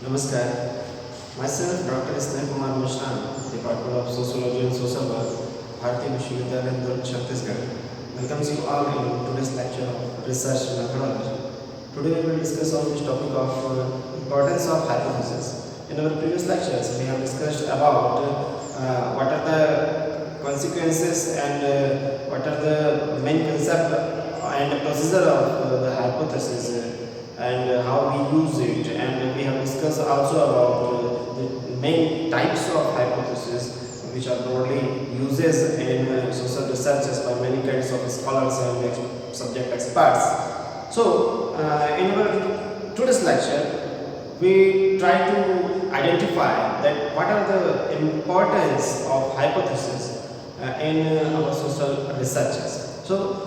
Namaskar. Myself, Dr. Ismail Kumar Mishran, Department of Sociology and Social Work, Bharati Vishwavidyalaya, Durg, Chhattisgarh, welcomes you all in today's lecture of research methodology. Today we will discuss on this topic of importance of hypothesis. In our previous lectures, we have discussed about what are the consequences and what are the main concept and procedure of the hypothesis and how we use it, and we have discussed also about the main types of hypothesis which are broadly uses in social researches by many kinds of scholars and subject experts. So in our today's lecture we try to identify that what are the importance of hypothesis in our social researches. So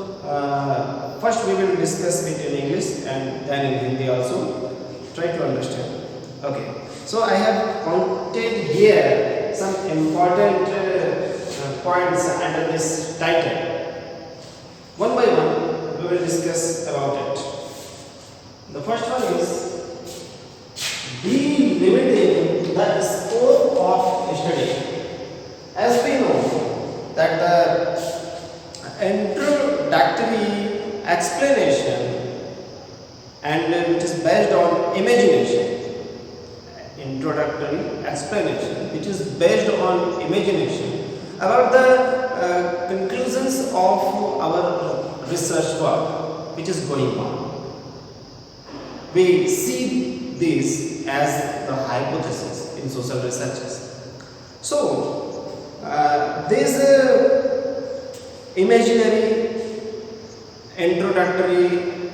first we will discuss it in English and then in Hindi also. Try to understand. Okay. So I have counted here some important points under this title. One by one we will discuss about it. The first one is delimiting the scope of study. As we know that the introductory explanation and which is based on imagination, introductory explanation which is based on imagination about the conclusions of our research work which is going on. We see this as the hypothesis in social researches. So this imaginary introductory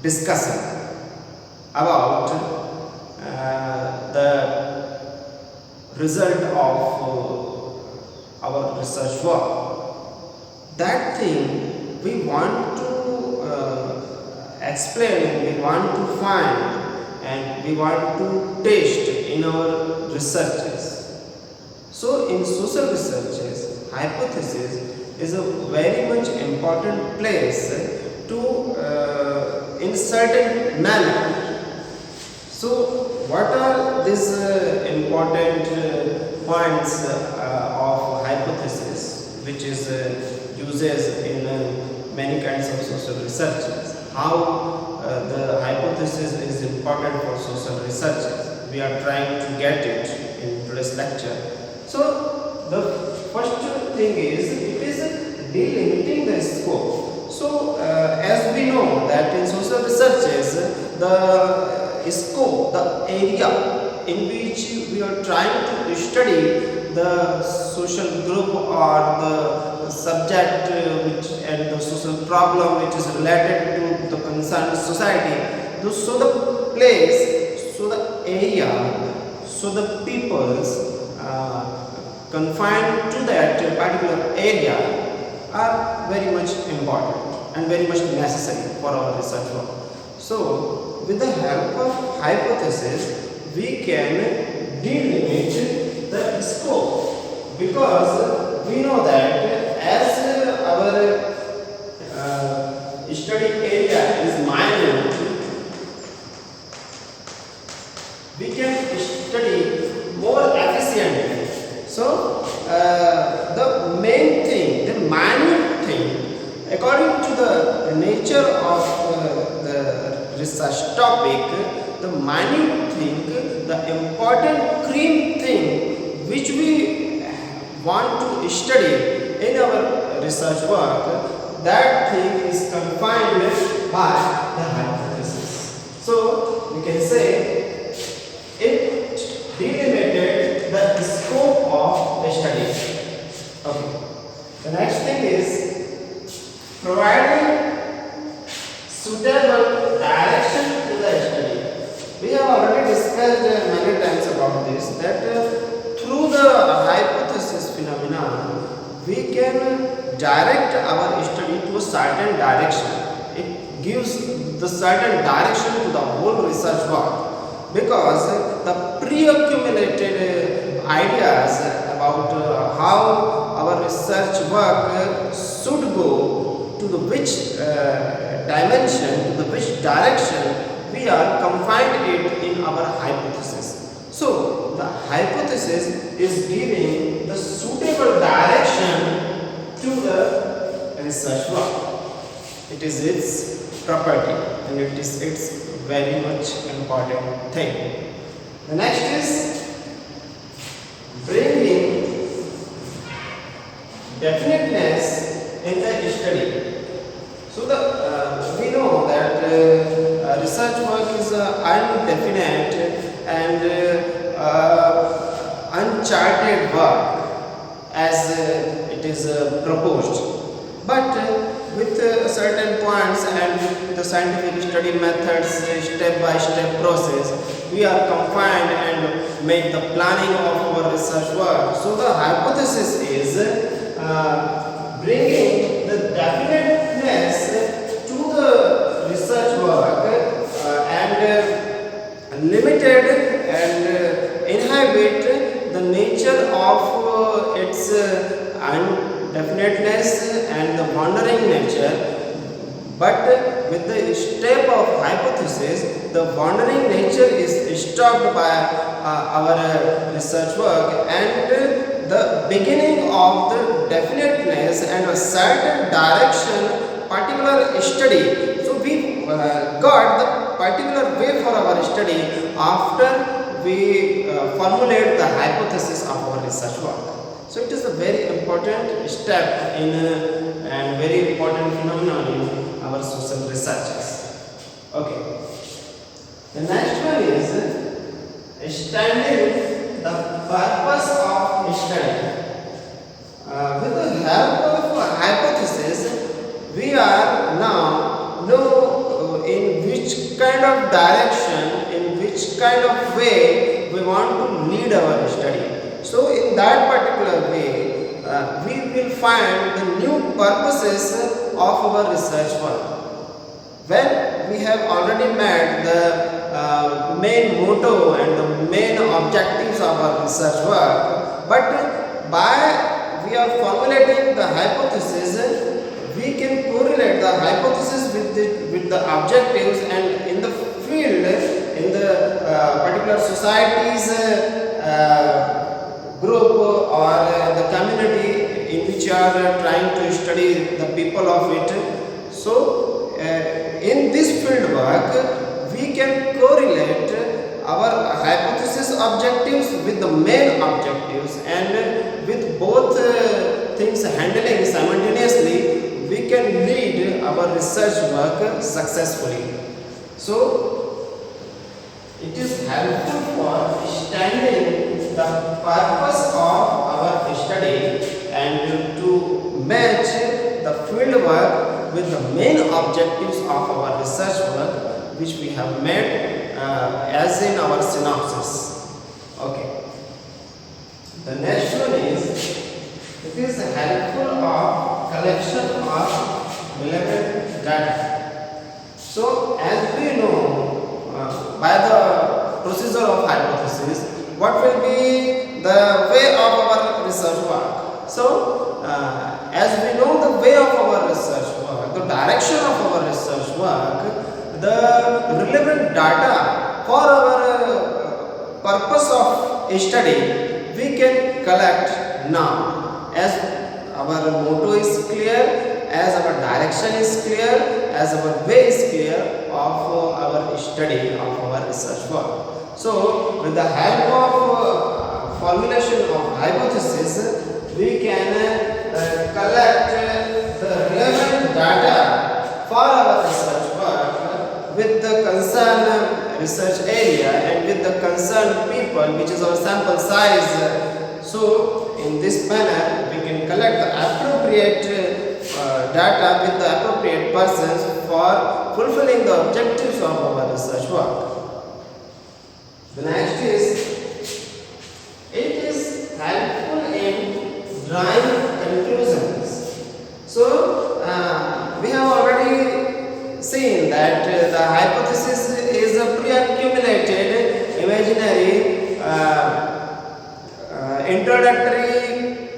discussion about the result of our research work, that thing we want to explain, we want to find, and we want to test in our researches. So in social researches, hypothesis is a very much important place to in certain manner. So what are these important points of hypothesis which is uses in many kinds of social researches? How the hypothesis is important for social researches? We are trying to get it in today's lecture. So the first thing is it is delimiting the scope. So as we know that in social researches the scope, the area in which we are trying to study the social group or the subject which and the social problem which is related to the concerned society. So the place, so the area, so the peoples confined to that particular area are very much important and very much necessary for our research work. So with the help of hypothesis we can delimit the scope, because we know that as our study area is minute, we can study more efficiently. So the main thing, the minute thing, according to the nature of the research topic, the minute thing, the important cream thing which we want to study in our research work, that thing is confined by the hypothesis. So we can say it delimited the scope of the study. Okay. The next thing is providing suitable direction to the study. We have already discussed many times about this, that through the hypothesis phenomenon we can direct our study to a certain direction. It gives the certain direction to the whole research work, because the pre-accumulated ideas about how our research work should go, to the which dimension, to the which direction, we we are confined it in our hypothesis. So the hypothesis is giving the suitable direction to the research work. It is its property and it is its very much important thing. The next is bringing definiteness in the study. So we know that research work is indefinite and uncharted work as it is proposed. But with certain points and with the scientific study methods, step-by-step process, we are confined and make the planning of our research work. So the hypothesis is bringing the definiteness to the research work and limited and inhibit the nature of its undefiniteness and the wandering nature. But with the step of hypothesis, the wandering nature is stopped by our research work, and the beginning of the definiteness and a certain direction, particular study. So we got the particular way for our study after we formulate the hypothesis of our research work. So it is a very important step in and very important phenomenon in our social researches. Okay. The next one is understanding the purpose of study. With the help of hypothesis, we are now know in which kind of direction, in which kind of way we want to lead our study. So in that particular way, we will find the new purposes of our research work. When we have already met the main motto and the main objectives of our research work, but by we are formulating the hypothesis, we can correlate the hypothesis with the objectives, and in the field, in the particular society's group or the community in which you are trying to study the people of it. So in this field work, we can correlate our hypothesis objectives with the main objectives, and with both things handling simultaneously, we can lead our research work successfully. So it is helpful for understanding the purpose of our study and to match the field work with the main objectives of our research work, which we have made as in our synopsis. Okay. The next one is, it is helpful of collection of relevant data. So as we know, by the procedure of hypothesis, what will be the way of our research work? So as we know the way of our research work, the direction of our research work, the relevant data for our purpose of study, we can collect now. As our motto is clear, as our direction is clear, as our way is clear of our study of our research work. So with the help of formulation of hypothesis, we can collect the relevant data for our research work with the concerned research area and with the concerned people, which is our sample size. So in this manner, we can collect the appropriate data with the appropriate persons for fulfilling the objectives of our research work. The next is, it is helpful in drawing conclusions. So we have already seen that the hypothesis is a pre-accumulated imaginary introductory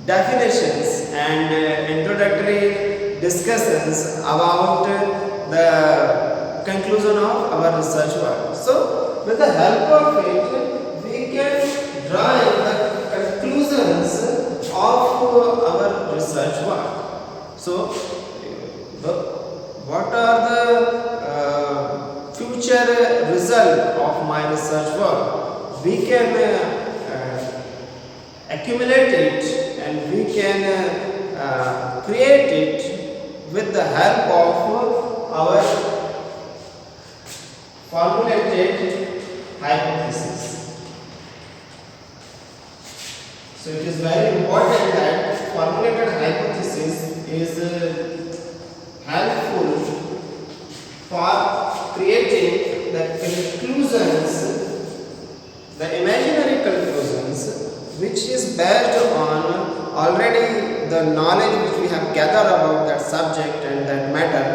definitions and introductory discussions about the conclusion of our research work. So with the help of it, we can derive the conclusions of our research work. So what are the future result of my research work? We can accumulate it and we can create it with the help of our formulated hypothesis. So it is very important that formulated hypothesis is helpful for creating the conclusions, the imaginary conclusions, which is based on already the knowledge which we have gathered about that subject and that matter.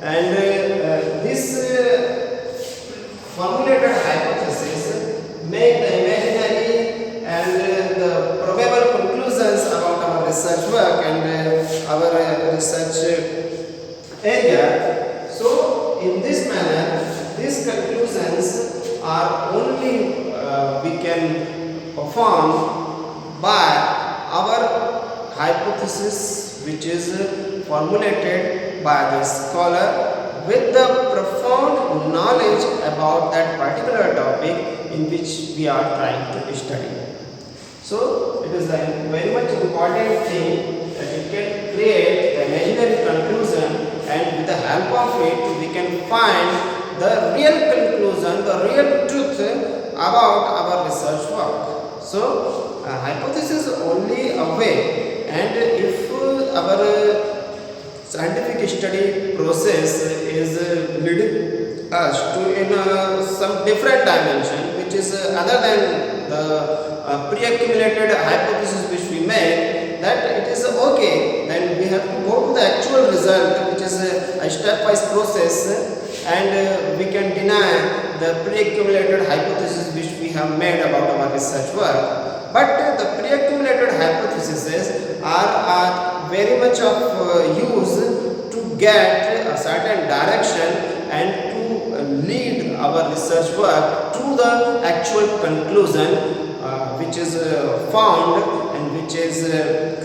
And this formulated hypothesis make the imaginary and the probable conclusions about our research work and our research area. So in this manner, these conclusions are only we can perform by our hypothesis, which is formulated by the scholar with the profound knowledge about that particular topic in which we are trying to study. So it is a very much important thing that it can create the imaginary conclusion, and with the help of it we can find the real conclusion, the real truth about our research work. So hypothesis is only a way, and if our scientific study process is leading us to in some different dimension, which is other than the pre-accumulated hypothesis which we make, that it is okay, then we have to go to the actual result, which is a stepwise process, and we can deny the pre-accumulated hypothesis which we have made about our research work. But the pre-accumulated hypotheses are very much of use to get a certain direction and to lead our research work to the actual conclusion which is found and which is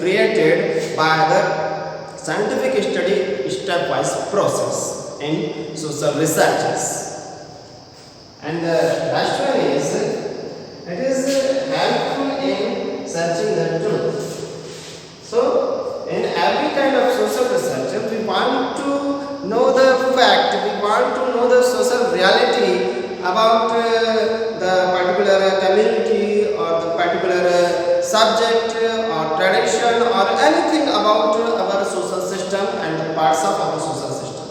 created by the scientific study stepwise process in social researches. And the last one is, it is helpful in searching the truth. So in every kind of social research, we want to know the fact, we want to know the social reality about the particular community or the particular subject or tradition or anything about our social system and the parts of our social system.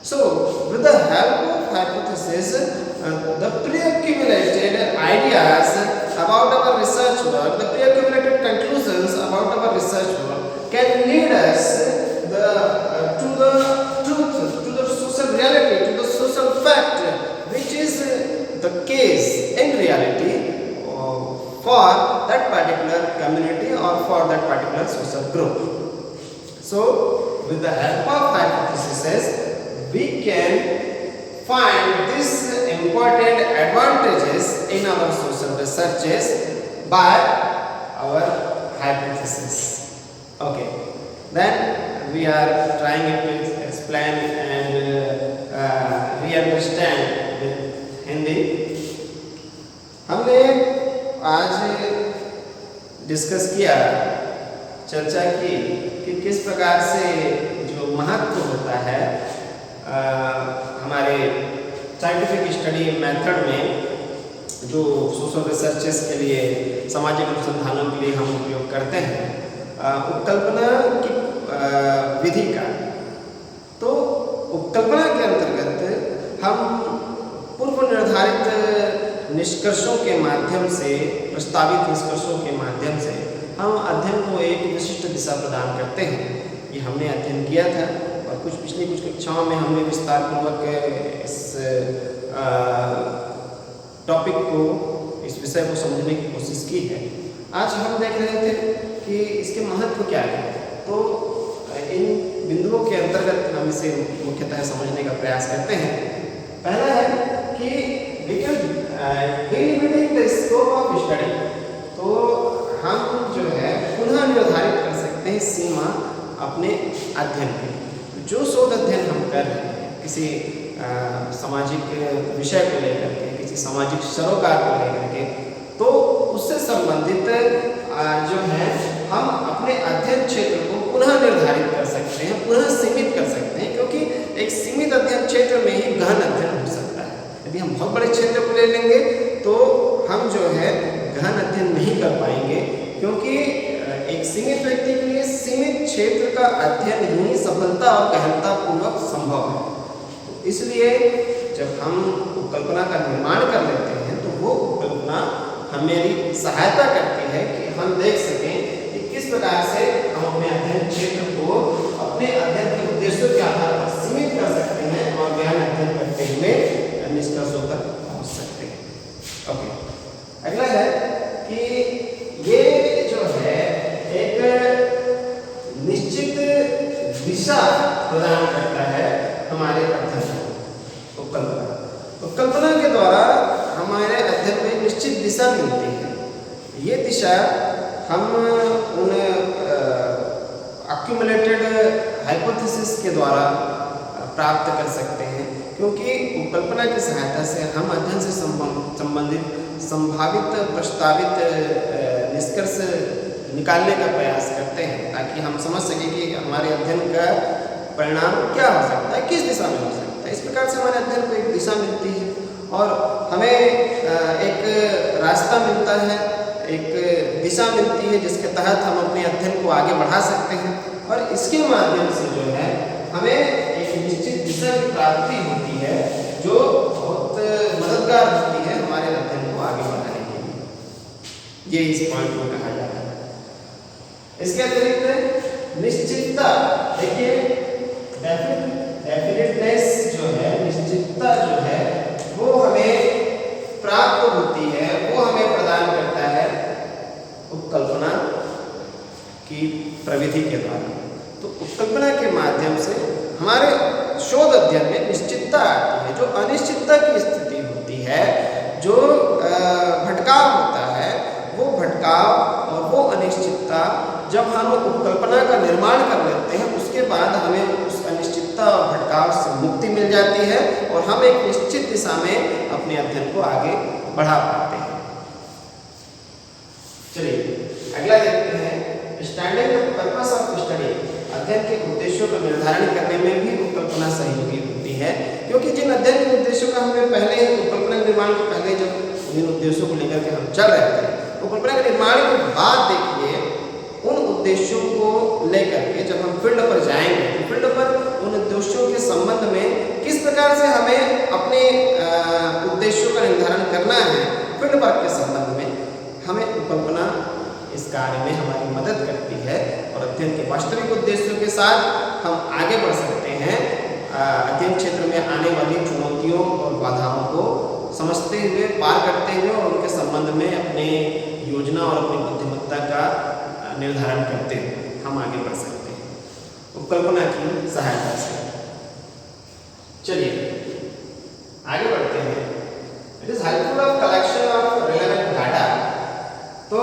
So with the help of hypothesis, the pre-accumulated ideas about our research work, the pre-accumulated conclusions about our research work can lead us to the truth, to the social reality, to the social fact, which is the case in reality for that particular community or for that particular social group. So with the help of hypothesis, we can find these important advantages in our social researches by our hypothesis. Okay, then we are trying to explain and re-understand with Hindi. हमने आज discuss किया, चर्चा की कि किस प्रकार से जो महत्व होता है हमारे साइंटिफिक स्टडी मेथड में, जो सोशल रिसर्चेस के लिए, सामाजिक अनुसंधानों के लिए हम उपयोग करते हैं, उपकल्पना की विधि का। तो उपकल्पना के अंतर्गत हम पूर्व निर्धारित निष्कर्षों के माध्यम से, प्रस्तावित निष्कर्षों के माध्यम से हम अध्ययन को एक विशिष्ट दिशा प्रदान करते हैं। ये हमने अध्ययन किया था और पिछली कुछ कक्षाओं में हमने विस्तार पूर्वक इस टॉपिक को, इस विषय को समझने की कोशिश की है। आज हम देख रहे थे कि इसके महत्व क्या है। तो इन बिंदुओं के अंतर्गत हम इसे मुख्यतः समझने का प्रयास करते हैं। पहला है कि डिलिमिटिंग द स्कोप ऑफ स्टडी, तो हम जो है पुनः निर्धारित कर सकते हैं सीमा अपने अध्ययन की। जो शोध अध्ययन हम कर रहे हैं किसी सामाजिक विषय को लेकर के, किसी सामाजिक सरोकार को लेकर के, तो उससे संबंधित जो है हम अपने अध्ययन क्षेत्र को पुनः निर्धारित कर सकते हैं, पुनः सीमित कर सकते हैं, क्योंकि एक सीमित अध्ययन क्षेत्र में ही गहन अध्ययन हो सकता है। यदि हम बहुत बड़े क्षेत्र को ले लेंगे तो हम जो है गहन अध्ययन नहीं कर पाएंगे, क्योंकि एक सीमित व्यक्ति के लिए सीमित क्षेत्र का अध्ययन ही सफलता और गहनता पूर्वक संभव है। तो इसलिए जब हम उपकल्पना का निर्माण कर लेते हैं तो वो उपकल्पना हमारी सहायता करती है कि हम देख सकें कि किस प्रकार से हम अपने अध्ययन क्षेत्र को अपने अध्ययन के उद्देश्यों के आधार पर सीमित कर सकते हैं और गहन अध्ययन करते हुए निष्कर्षों तक पहुंच सकते हैं। ओके, अगला है कि ये जो है एक निश्चित दिशा प्रदान करता है हमारे अध्ययन को। उपकल्पना के द्वारा हमारे अध्ययन में निश्चित दिशा मिलती है। ये दिशा हम उन एक्यूमुलेटेड हाइपोथेसिस के द्वारा प्राप्त कर सकते हैं, क्योंकि उपकल्पना की सहायता से हम अध्ययन से संबंधित संभावित प्रस्तावित निष्कर्ष निकालने का प्रयास करते हैं, ताकि हम समझ सकें कि हमारे अध्ययन का परिणाम क्या हो सकता है, किस दिशा में हो सकता है। इस प्रकार से हमारे अध्ययन को एक दिशा मिलती है और हमें एक रास्ता मिलता है, एक दिशा मिलती है जिसके तहत हम अपने अध्ययन को आगे बढ़ा सकते हैं, और इसके माध्यम से जो है हमें एक निश्चित दिशा की प्राप्ति होती है जो बहुत मददगार होती है हमारे अध्ययन को आगे बढ़ाने के लिए। ये इस पॉइंट को कहा जाता है। इसके अतिरिक्त निश्चितता, देखिए डेफिनेटनेस जो है, निश्चितता जो है वो हमें प्राप्त होती है, वो हमें प्रदान करता है उपकल्पना की प्रविधि के द्वारा। तो उपकल्पना के माध्यम से हमारे शोध अध्ययन में निश्चितता आती है। जो अनिश्चितता की स्थिति होती है, जो भटकाव होता है, वो भटकाव और वो अनिश्चितता जब हम उपकल्पना का निर्माण कर लेते हैं, उसके बाद हमें उस अनिश्चितता और भटकाव से मुक्ति मिल जाती है और हम एक निश्चित दिशा में अपने अध्ययन को आगे बढ़ा पाते हैं। चलिए अगला देखते हैं, standing the purpose of study. अध्ययन के उद्देश्यों का निर्धारण करने में भी उपकल्पना सहयोगी होती है, क्योंकि जिन अध्ययन के उद्देश्यों का हमें पहले ही उपकल्पना निर्माण के पहले जब उन उद्देश्यों को लेकर के हम चल रहे थे, उपकल्पना के निर्माण के बाद देखिए उन उद्देश्यों को लेकर के जब हम फील्ड पर जाएंगे तो फील्ड पर उन उद्देश्यों के संबंध में किस प्रकार से हमें अपने उद्देश्यों का निर्धारण करना है, फील्ड वर्क के संबंध में हमें उपकल्पना इस कार्य में हमारी मदद करती है और अध्ययन के वास्तविक उद्देश्यों के साथ हम आगे बढ़ सकते हैं। अध्ययन क्षेत्र में आने वाली चुनौतियों और बाधाओं को समझते हुए, पार करते हुए और उनके संबंध में अपने योजना और अपनी बुद्धिमत्ता का निर्धारण करते हुए हम आगे बढ़ सकते हैं उपकल्पना की सहायता से। चलिए आगे बढ़ते हैं। It is helpful of collection of relevant data. तो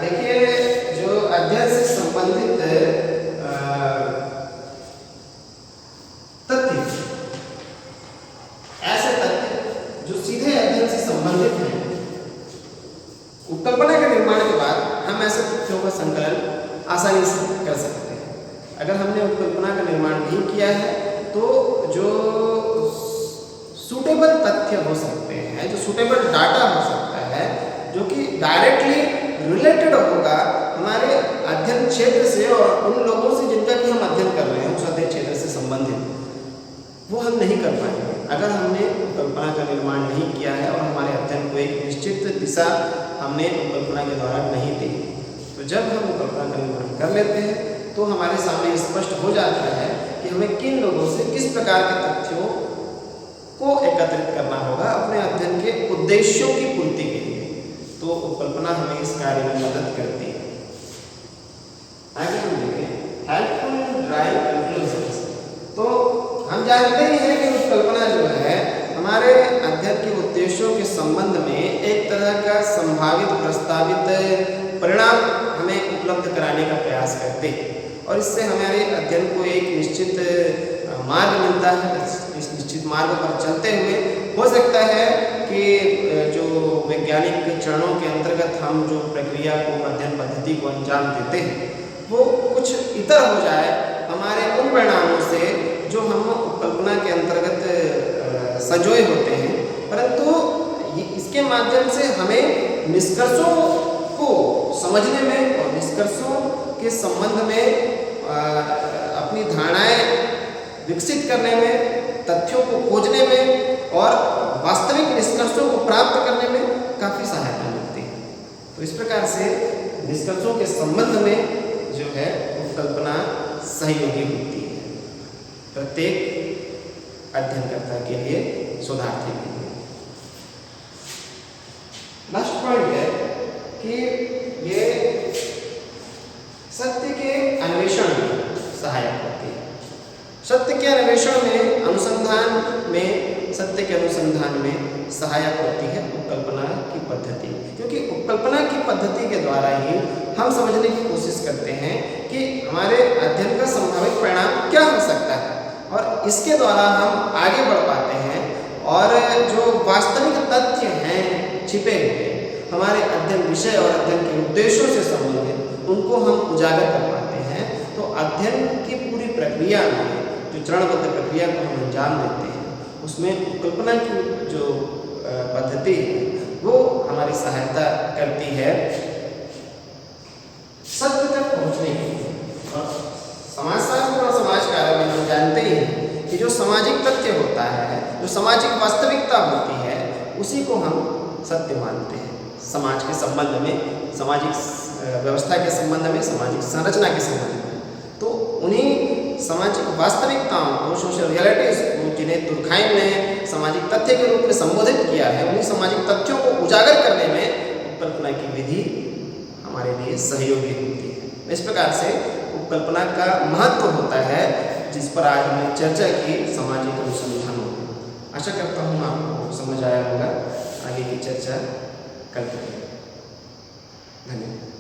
देखिए जो अध्ययन से संबंधित तथ्य, ऐसे तथ्य जो सीधे अध्ययन से संबंधित हैं, उपकल्पना के निर्माण के बाद हम ऐसे तथ्यों का संकलन आसानी से कर सकते हैं। अगर हमने उपकल्पना का निर्माण नहीं किया है तो जो सूटेबल तथ्य हो सकते हैं, जो सूटेबल डाटा हो सकता है, जो कि डायरेक्टली रिलेटेड होगा हमारे अध्ययन क्षेत्र से और उन लोगों से जिनका कि हम अध्ययन कर रहे हैं, उस अध्ययन क्षेत्र से संबंधित, वो हम नहीं कर पाएंगे अगर हमने उपकल्पना का निर्माण नहीं किया है और हमारे अध्ययन को एक निश्चित दिशा हमने उपकल्पना के द्वारा नहीं दी। तो जब हम उपकल्पना का निर्माण कर लेते हैं तो हमारे सामने स्पष्ट हो जाता है कि हमें किन लोगों से किस प्रकार के तथ्यों को एकत्रित करना होगा अपने अध्ययन के उद्देश्यों की पूर्ति के लिए। तो उपकल्पना हमें इस कार्य में मदद करती है। आगे हम देखें हेल्पफुल ड्राइव कंक्लूजन्स। तो हम जानते ही हैं कि उपकल्पना जो है हमारे अध्ययन के उद्देश्यों के संबंध में एक तरह का संभावित प्रस्तावित परिणाम हमें उपलब्ध कराने का प्रयास करते हैं और इससे हमारे अध्ययन को एक निश्चित मार्ग मिलता है। इस निश्चित मार्ग पर चलते हुए हो सकता है कि जो वैज्ञानिक चरणों के अंतर्गत हम जो प्रक्रिया को अध्ययन पद्धति को अंजाम देते हैं वो कुछ इतर हो जाए हमारे उन परिणामों से जो हम उपकल्पना के अंतर्गत संजोए होते हैं, परंतु इसके माध्यम से हमें निष्कर्षों को समझने में और निष्कर्षों के संबंध में अपनी धारणाएं विकसित करने में, तथ्यों को खोजने में और वास्तविक निष्कर्षों को प्राप्त करने में काफ़ी सहायता मिलती है। तो इस प्रकार से निष्कर्षों के संबंध में जो है उपकल्पना सहयोगी होती है प्रत्येक अध्ययनकर्ता के लिए, शोधार्थी के लिए। लास्ट पॉइंट है कि ये सत्य के अन्वेषण में सहायक होती है। सत्य के अन्वेषण में, अनुसंधान में, सत्य के अनुसंधान में सहायक होती है उपकल्पना की पद्धति, क्योंकि उपकल्पना की पद्धति के द्वारा ही हम समझने की कोशिश करते हैं कि हमारे अध्ययन का संभावित परिणाम क्या हो सकता है और इसके द्वारा हम आगे बढ़ पाते हैं और जो वास्तविक तथ्य हैं छिपे हुए हमारे अध्ययन विषय और अध्ययन के उद्देश्यों से संबंधित उनको हम उजागर कर पाते हैं। तो अध्ययन की पूरी प्रक्रिया में जो चरणबद्ध प्रक्रिया को हम अंजाम देते हैं उसमें उपकल्पना की जो पद्धति है वो हमारी सहायता करती है सत्य तक पहुँचने के लिए। और समाजशास्त्र और समाज कार्य में हम जानते ही हैं कि जो सामाजिक तथ्य होता है, जो सामाजिक वास्तविकता होती है, उसी को हम सत्य मानते हैं। समाज के संबंध में, सामाजिक व्यवस्था के संबंध में, सामाजिक संरचना के संबंध में, तो उन्हीं सामाजिक वास्तविकताओं को, सोशल रियलिटीज को, जिन्हें दुर्खाइम ने सामाजिक तथ्य के रूप में संबोधित किया है, उन्हीं सामाजिक तथ्यों को उजागर करने में उपकल्पना की विधि हमारे लिए सहयोगी होती है। इस प्रकार से उपकल्पना का महत्व होता है जिस पर आज हमने चर्चा की, सामाजिक अनुसंधान। आशा करता हूँ आपको समझ आया होगा। आगे की चर्चा कल करेंगे। धन्यवाद।